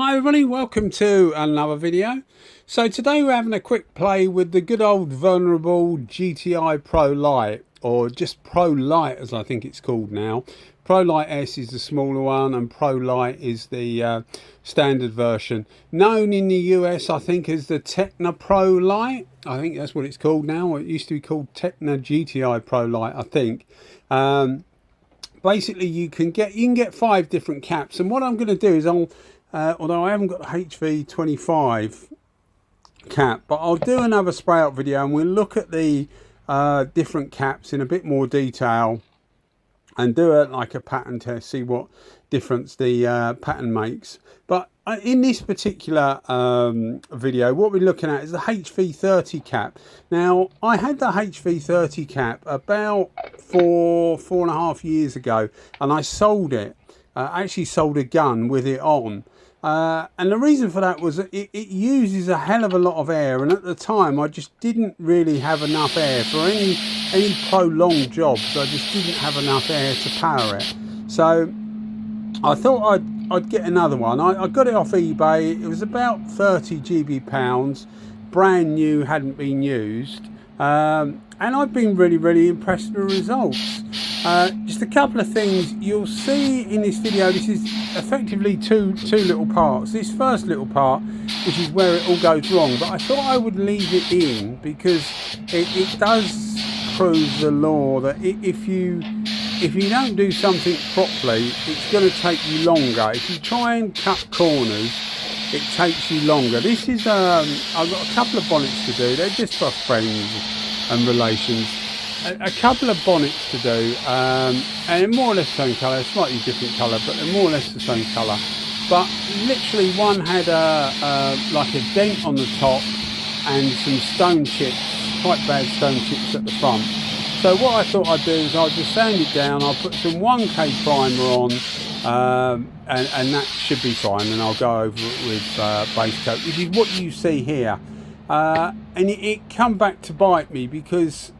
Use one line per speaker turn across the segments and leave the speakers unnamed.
Hi everybody, welcome to another video. So today we're having a quick play with the good old venerable GTI Pro Lite, or just Pro Lite as I think it's called now. Pro Lite S is the smaller one and Pro Lite is the standard version. Known in the US I think as the Tekna Pro Lite. I think that's what it's called now. It used to be called Tekna GTI Pro Lite, I think. Basically you can get 5 different caps, and what I'm going to do is although I haven't got the HV30 cap, but I'll do another spray out video and we'll look at the different caps in a bit more detail and do like a pattern test, see what difference the pattern makes. But in this particular video, what we're looking at is the HV30 cap. Now, I had the HV30 cap about four and a half years ago, and I sold it. Actually sold a gun with it on. And the reason for that was that it uses a hell of a lot of air, and at the time I just didn't really have enough air for any prolonged jobs. I just didn't have enough air to power it. So I thought I'd get another one. I got it off eBay. It was about 30 GB pounds, brand new, hadn't been used, and I've been really impressed with the results. Just a couple of things you'll see in this video. This is effectively two little parts. This first little part, which is where it all goes wrong, but I thought I would leave it in because it does prove the law that if you don't do something properly, it's going to take you longer. If you try and cut corners, it takes you longer. This is I've got a couple of bonnets to do. They're just for friends and relations. A couple of bonnets to do, and they're more or less the same colour, slightly different colour, but they're more or less the same colour. But literally one had like a dent on the top and some stone chips, quite bad stone chips at the front. So what I thought I'd do is I'll just sand it down, I'll put some 1K primer on, and that should be fine, and I'll go over it with Basecoat, which is what you see here. And it come back to bite me, because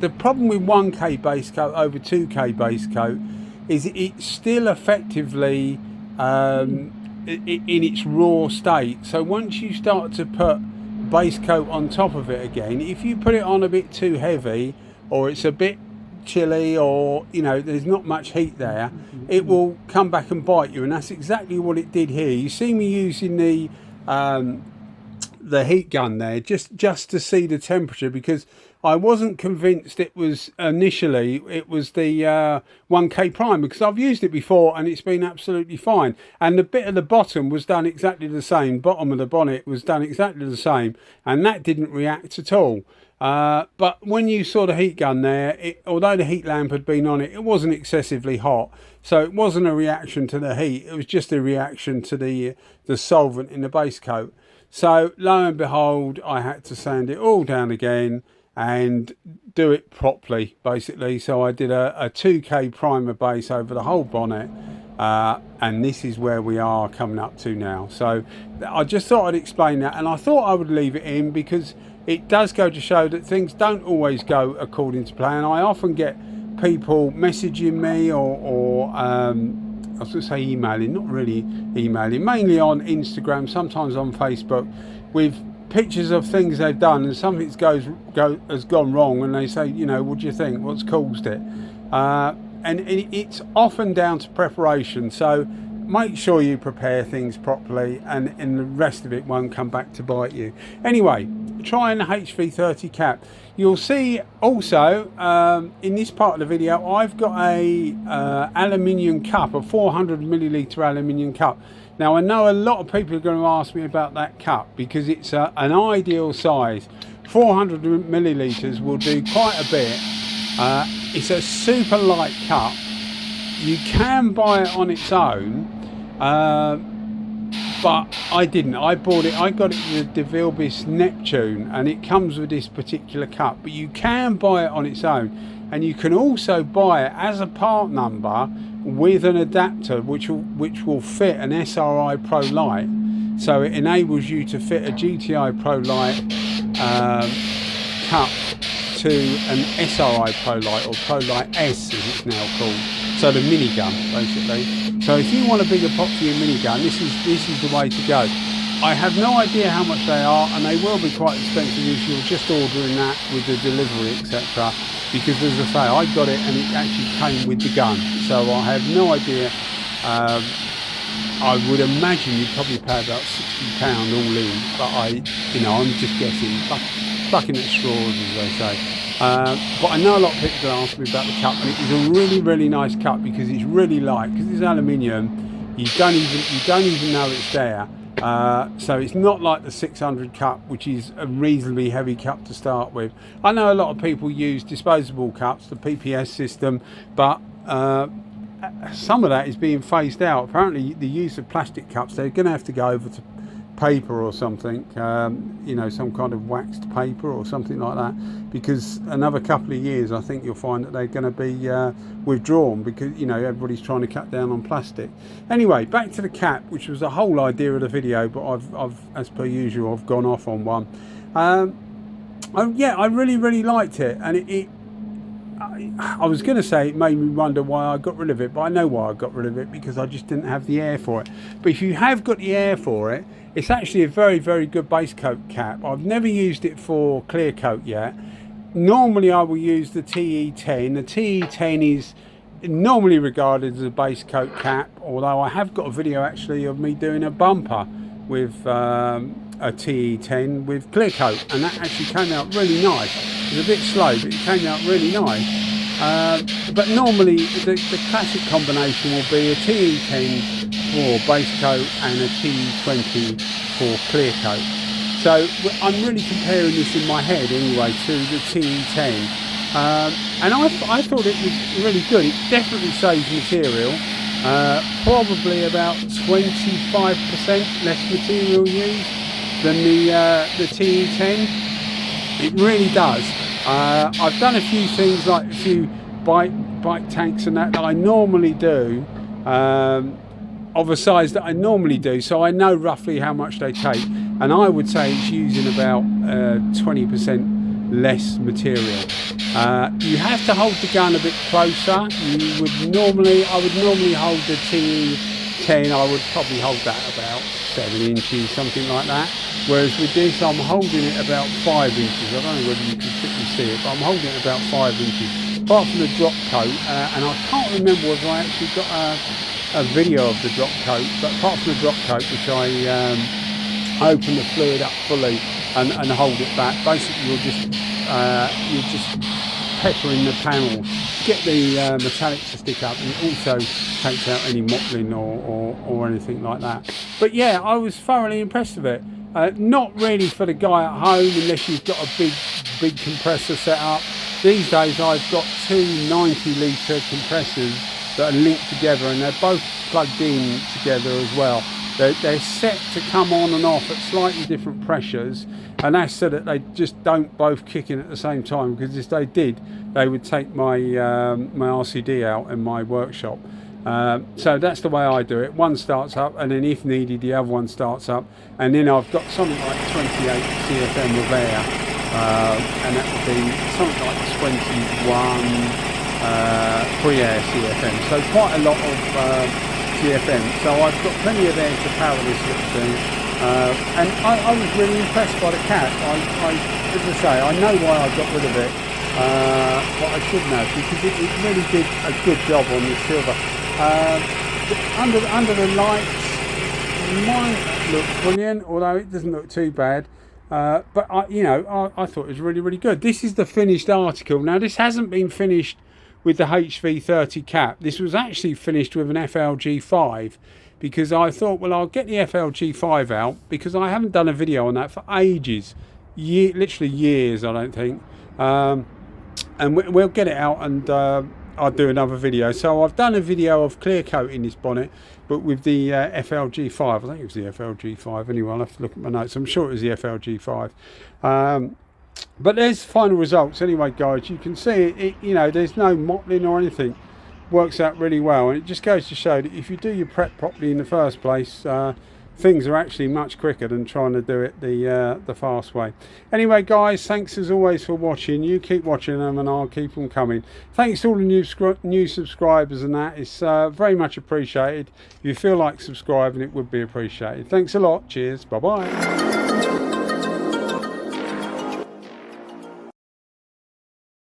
the problem with 1K Basecoat over 2K Basecoat is it's still effectively in its raw state. So once you start to put Basecoat on top of it again, if you put it on a bit too heavy, or it's a bit chilly, or there's not much heat there, it will come back and bite you, and that's exactly what it did here. You see me using the heat gun there just to see the temperature, because I wasn't convinced it was initially it was the 1K prime, because I've used it before and it's been absolutely fine, and the bit at the bottom was done exactly the same. Bottom of the bonnet was done exactly the same, and that didn't react at all. But when you saw the heat gun there, although the heat lamp had been on it, it wasn't excessively hot, so it wasn't a reaction to the heat, it was just a reaction to the solvent in the base coat. So lo and behold, I had to sand it all down again and do it properly, basically. So I did a 2K primer base over the whole bonnet, and this is where we are coming up to now. So I just thought I'd explain that, and I thought I would leave it in because it does go to show that things don't always go according to plan. I often get people messaging me or I was going to say emailing, not really emailing, mainly on Instagram, sometimes on Facebook, with pictures of things they've done, and something has gone wrong, and they say, what do you think? What's caused it? And it's often down to preparation. So make sure you prepare things properly, and the rest of it won't come back to bite you. Anyway, trying the HV30 cap. You'll see also in this part of the video, I've got a aluminium cup, a 400 milliliter aluminium cup. Now I know a lot of people are going to ask me about that cup, because it's an ideal size. 400 milliliters will do quite a bit. It's a super light cup. You can buy it on its own, but I didn't. I got it with the Devilbiss Neptune, and it comes with this particular cup, but you can buy it on its own, and you can also buy it as a part number with an adapter which will fit an SRI Pro Lite. So it enables you to fit a GTI Pro Lite cup to an SRI Pro Lite, or Pro Lite S as it's now called. So the minigun, basically. So if you want a big epoxy and minigun, this is the way to go. I have no idea how much they are, and they will be quite expensive if you're just ordering that with the delivery, etc. Because as I say, I got it and it actually came with the gun, so I have no idea. I would imagine you'd probably pay about £60 all in, but I'm just guessing, plucking at straws, as they say. But I know a lot of people ask me about the cup, and it is a really, really nice cup because it's really light. Because it's aluminium, you don't even know it's there. So it's not like the 600 cup, which is a reasonably heavy cup to start with. I know a lot of people use disposable cups, the PPS system, but some of that is being phased out. Apparently the use of plastic cups, they're going to have to go over to paper or something, some kind of waxed paper or something like that, because another couple of years I think you'll find that they're going to be withdrawn, because everybody's trying to cut down on plastic. Anyway, back to the cap, which was the whole idea of the video, but I've as per usual, I've gone off on one. I really liked it, and I was going to say it made me wonder why I got rid of it, but I know why I got rid of it, because I just didn't have the air for it. But if you have got the air for it, it's actually a very, very good base coat cap. I've never used it for clear coat yet. Normally I will use the TE10. The TE10 is normally regarded as a base coat cap, although I have got a video actually of me doing a bumper with a TE10 with clear coat, and that actually came out really nice. It was a bit slow, but it came out really nice. But normally the classic combination will be a TE10 for base coat and a TE20 for clear coat. So I'm really comparing this in my head anyway to the TE10, and I thought it was really good. It definitely saves material, probably about 25% less material used than the TE10. It really does. I've done a few things, like a few bike tanks and that I normally do, of a size that I normally do, so I know roughly how much they take, and I would say it's using about 20% less material. You have to hold the gun a bit closer. I would normally hold the TE10, I would probably hold that about 7 inches, something like that. Whereas with this, I'm holding it about 5 inches. I don't know whether you can quickly see it, but I'm holding it about 5 inches. Apart from the drop coat, and I can't remember whether I actually got a video of the drop coat, but apart from the drop coat, which I open the fluid up fully and hold it back, basically you're just peppering the panel, get the metallic to stick up, and it also takes out any mottling or anything like that. But yeah, I was thoroughly impressed with it. Not really for the guy at home, unless you've got a big compressor set up. These days I've got two 90-litre compressors that are linked together, and they're both plugged in together as well. They're set to come on and off at slightly different pressures, and that's so that they just don't both kick in at the same time, because if they did, they would take my my RCD out in my workshop. So that's the way I do it. One starts up, and then if needed the other one starts up, and then I've got something like 28 CFM of air, and that would be something like 21 free air CFM, so quite a lot of CFM. So I've got plenty of air to power this little thing, and I was really impressed by the cap. As I say, I know why I got rid of it, but I shouldn't have, because it really did a good job on the silver. Under the lights, it might look brilliant, although it doesn't look too bad. But I thought it was really, really good. This is the finished article. Now, this hasn't been finished with the HV30 cap. This was actually finished with an FLG5, because I thought, well, I'll get the FLG5 out, because I haven't done a video on that for ages, literally years, I don't think. And we'll get it out, and I'll do another video. So I've done a video of clear coating this bonnet, but with the FLG5. I think it was the FLG5 anyway. I'll have to look at my notes. I'm sure it was the FLG5. But there's final results anyway, guys. You can see it, there's no mottling or anything. Works out really well, and it just goes to show that if you do your prep properly in the first place, things are actually much quicker than trying to do it the fast way. Anyway, guys, thanks as always for watching. You keep watching them and I'll keep them coming. Thanks to all the new subscribers and that. It's very much appreciated. If you feel like subscribing, it would be appreciated. Thanks a lot. Cheers. Bye bye.